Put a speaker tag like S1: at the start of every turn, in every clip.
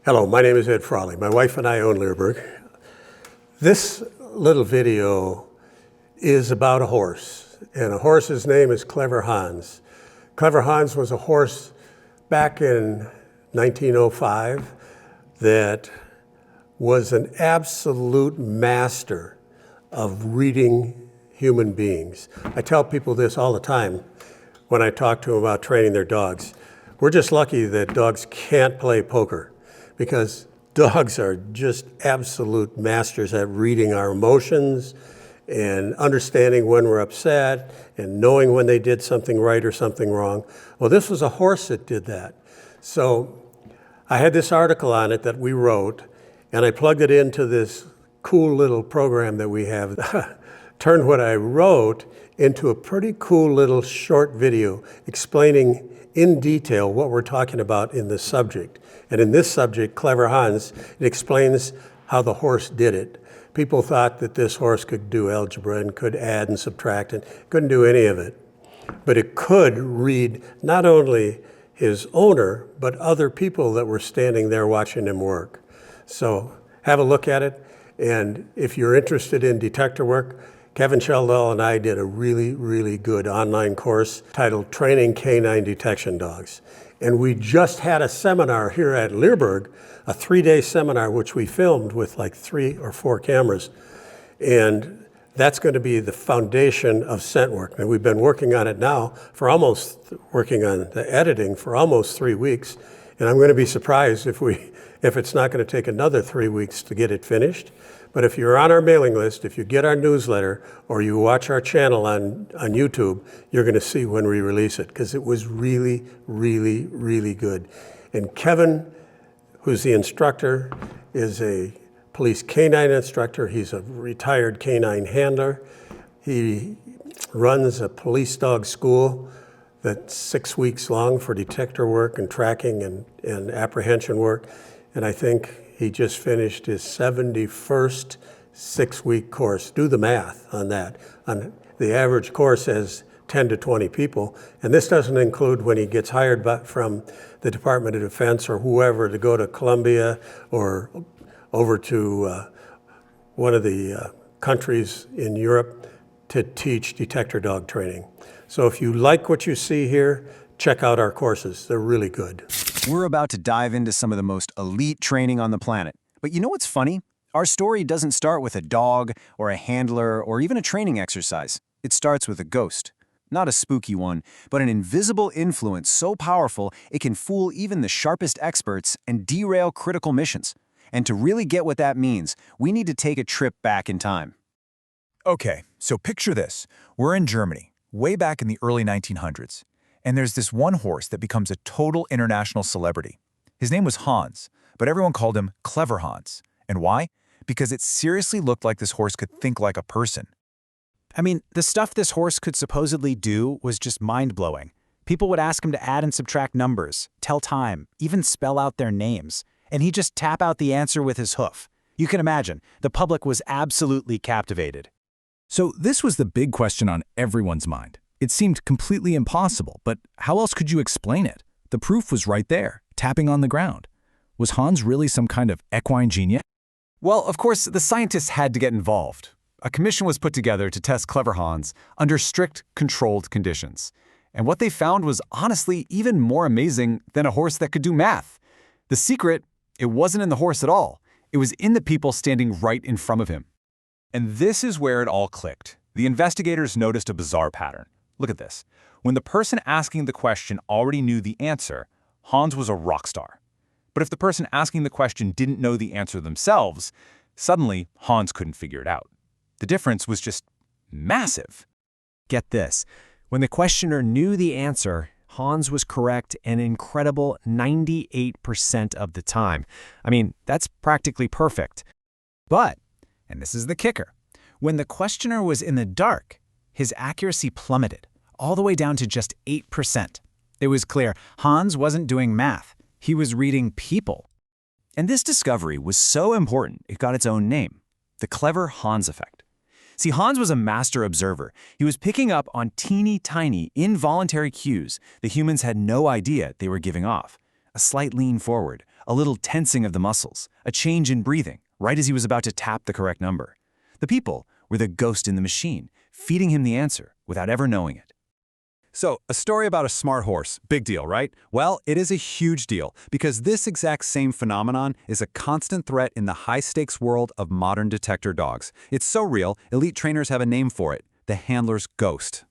S1: Hello, my name is Ed Frawley. My wife and I own Leerburg. This little video is about a horse, and a horse's name is Clever Hans. Clever Hans was a horse back in 1905 that was an absolute master of reading human beings. I tell people this all the time when I talk to them about training their dogs. We're just lucky that dogs can't play poker, because dogs are just absolute masters at reading our emotions and understanding when we're upset and knowing when they did something right or something wrong. Well, this was a horse that did that. So I had this article on it that we wrote, and I plugged it into this cool little program that we have. Turned what I wrote into a pretty cool little short video explaining in detail what we're talking about in this subject. And in this subject, Clever Hans, it explains how the horse did it. People thought that this horse could do algebra and could add and subtract and couldn't do any of it. But it could read not only his owner, but other people that were standing there watching him work. So have a look at it. And if you're interested in detector work, Kevin Sheldall and I did a really good online course titled Training Canine Detection Dogs. And we just had a seminar here at Leerburg, a 3-day seminar, which we filmed with like 3 or 4 cameras. And that's going to be the foundation of scent work. And we've been working on it now working on the editing for almost 3 weeks. And I'm going to be surprised if it's not going to take another 3 weeks to get it finished. But if you're on our mailing list, if you get our newsletter, or you watch our channel on YouTube, you're going to see when we release it, because it was really good. And Kevin, who's the instructor, is a police canine instructor. He's a retired canine handler. He runs a police dog school that's 6 weeks long for detector work and tracking and apprehension work. And I think he just finished his 71st 6-week course. Do the math on that. The average course has 10 to 20 people, and this doesn't include when he gets hired from the Department of Defense or whoever to go to Colombia or over to one of the countries in Europe to teach detector dog training. So if you like what you see here, check out our courses. They're really good.
S2: We're about to dive into some of the most elite training on the planet. But you know what's funny? Our story doesn't start with a dog or a handler or even a training exercise. It starts with a ghost. Not a spooky one, but an invisible influence so powerful it can fool even the sharpest experts and derail critical missions. And to really get what that means, we need to take a trip back in time.
S3: Okay, so picture this. We're in Germany, way back in the early 1900s. And there's this one horse that becomes a total international celebrity. His name was Hans, but everyone called him Clever Hans. And why? Because it seriously looked like this horse could think like a person.
S4: I mean, the stuff this horse could supposedly do was just mind-blowing. People would ask him to add and subtract numbers, tell time, even spell out their names. And he'd just tap out the answer with his hoof. You can imagine, the public was absolutely captivated.
S5: So this was the big question on everyone's mind. It seemed completely impossible, but how else could you explain it? The proof was right there, tapping on the ground. Was Hans really some kind of equine genius?
S2: Well, of course, the scientists had to get involved. A commission was put together to test Clever Hans under strict, controlled conditions. And what they found was honestly even more amazing than a horse that could do math. The secret, it wasn't in the horse at all. It was in the people standing right in front of him. And this is where it all clicked. The investigators noticed a bizarre pattern. Look at this. When the person asking the question already knew the answer, Hans was a rock star. But if the person asking the question didn't know the answer themselves, suddenly Hans couldn't figure it out. The difference was just massive.
S4: Get this. When the questioner knew the answer, Hans was correct an incredible 98% of the time. I mean, that's practically perfect. But, and this is the kicker, when the questioner was in the dark, his accuracy plummeted, all the way down to just 8%. It was clear Hans wasn't doing math. He was reading people.
S2: And this discovery was so important, it got its own name, the Clever Hans effect. See, Hans was a master observer. He was picking up on teeny tiny, involuntary cues the humans had no idea they were giving off. A slight lean forward, a little tensing of the muscles, a change in breathing, right as he was about to tap the correct number. The people were the ghost in the machine, feeding him the answer without ever knowing it.
S3: So, a story about a smart horse. Big deal, right? Well, it is a huge deal, because this exact same phenomenon is a constant threat in the high-stakes world of modern detector dogs. It's so real, elite trainers have a name for it: the handler's ghost.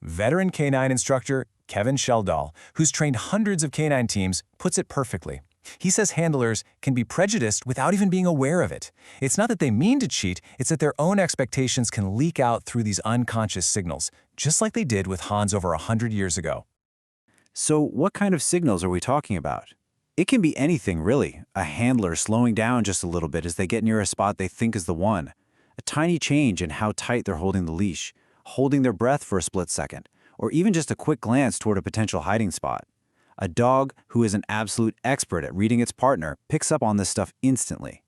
S2: Veteran canine instructor Kevin Sheldall, who's trained hundreds of canine teams, puts it perfectly. He says handlers can be prejudiced without even being aware of it. It's not that they mean to cheat, it's that their own expectations can leak out through these unconscious signals, just like they did with Hans over 100 years ago.
S6: So what kind of signals are we talking about? It can be anything, really. A handler slowing down just a little bit as they get near a spot they think is the one. A tiny change in how tight they're holding the leash, holding their breath for a split second, or even just a quick glance toward a potential hiding spot. A dog who is an absolute expert at reading its partner picks up on this stuff instantly.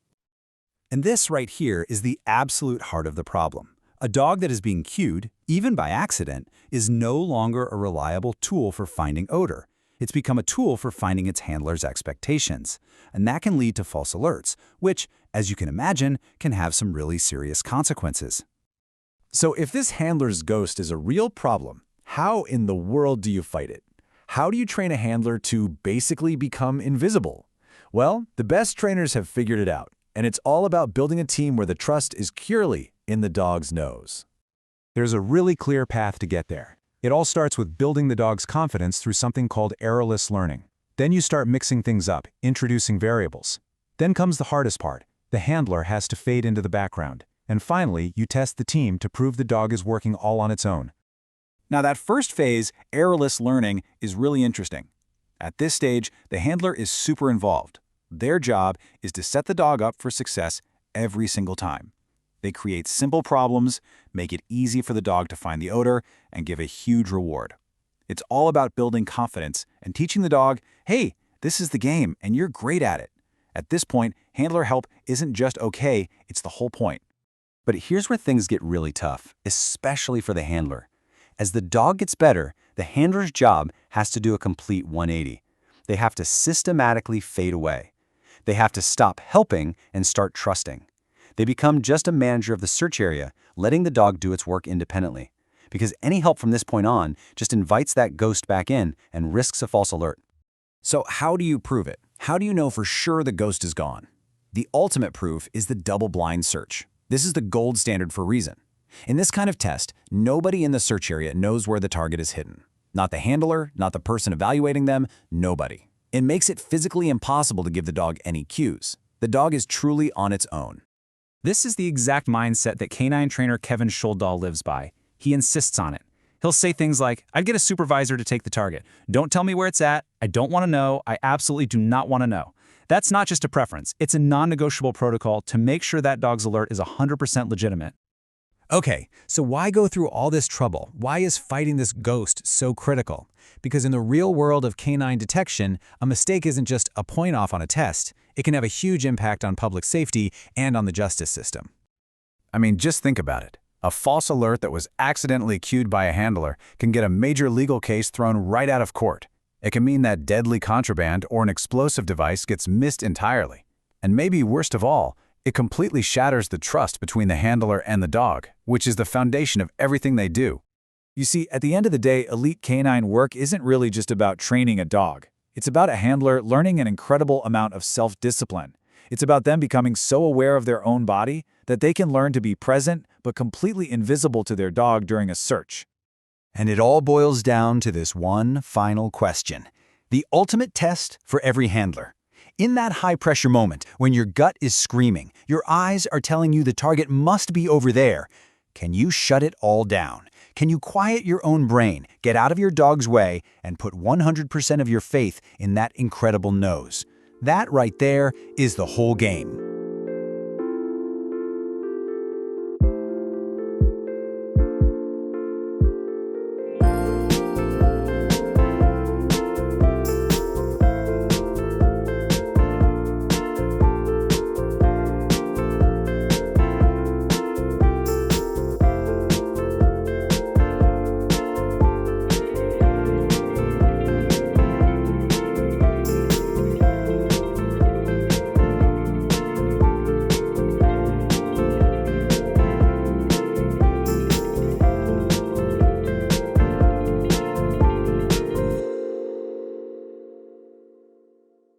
S3: And this right here is the absolute heart of the problem. A dog that is being cued, even by accident, is no longer a reliable tool for finding odor. It's become a tool for finding its handler's expectations. And that can lead to false alerts, which, as you can imagine, can have some really serious consequences.
S2: So if this handler's ghost is a real problem, how in the world do you fight it? How do you train a handler to basically become invisible? Well, the best trainers have figured it out, and it's all about building a team where the trust is purely in the dog's nose.
S3: There's a really clear path to get there. It all starts with building the dog's confidence through something called errorless learning. Then you start mixing things up, introducing variables. Then comes the hardest part. The handler has to fade into the background. And finally, you test the team to prove the dog is working all on its own.
S6: Now that first phase, errorless learning, is really interesting. At this stage, the handler is super involved. Their job is to set the dog up for success every single time. They create simple problems, make it easy for the dog to find the odor, and give a huge reward. It's all about building confidence and teaching the dog, hey, this is the game and you're great at it. At this point, handler help isn't just okay, it's the whole point. But here's where things get really tough, especially for the handler. As the dog gets better, the handler's job has to do a complete 180. They have to systematically fade away. They have to stop helping and start trusting. They become just a manager of the search area, letting the dog do its work independently. Because any help from this point on just invites that ghost back in and risks a false alert.
S2: So how do you prove it? How do you know for sure the ghost is gone? The ultimate proof is the double-blind search. This is the gold standard for a reason. In this kind of test, nobody in the search area knows where the target is hidden. Not the handler, not the person evaluating them, nobody. It makes it physically impossible to give the dog any cues. The dog is truly on its own.
S5: This is the exact mindset that canine trainer Kevin Sheldall lives by. He insists on it. He'll say things like, I'd get a supervisor to take the target. Don't tell me where it's at. I don't want to know. I absolutely do not want to know. That's not just a preference. It's a non-negotiable protocol to make sure that dog's alert is 100% legitimate.
S3: Okay, so why go through all this trouble? Why is fighting this ghost so critical? Because in the real world of canine detection, a mistake isn't just a point off on a test. It can have a huge impact on public safety and on the justice system.
S6: I mean, just think about it. A false alert that was accidentally cued by a handler can get a major legal case thrown right out of court. It can mean that deadly contraband or an explosive device gets missed entirely. And maybe worst of all, it completely shatters the trust between the handler and the dog, which is the foundation of everything they do. You see, at the end of the day, elite canine work isn't really just about training a dog. It's about a handler learning an incredible amount of self-discipline. It's about them becoming so aware of their own body that they can learn to be present but completely invisible to their dog during a search.
S3: And it all boils down to this one final question. The ultimate test for every handler. In that high-pressure moment, when your gut is screaming, your eyes are telling you the target must be over there, can you shut it all down? Can you quiet your own brain, get out of your dog's way, and put 100% of your faith in that incredible nose? That right there is the whole game.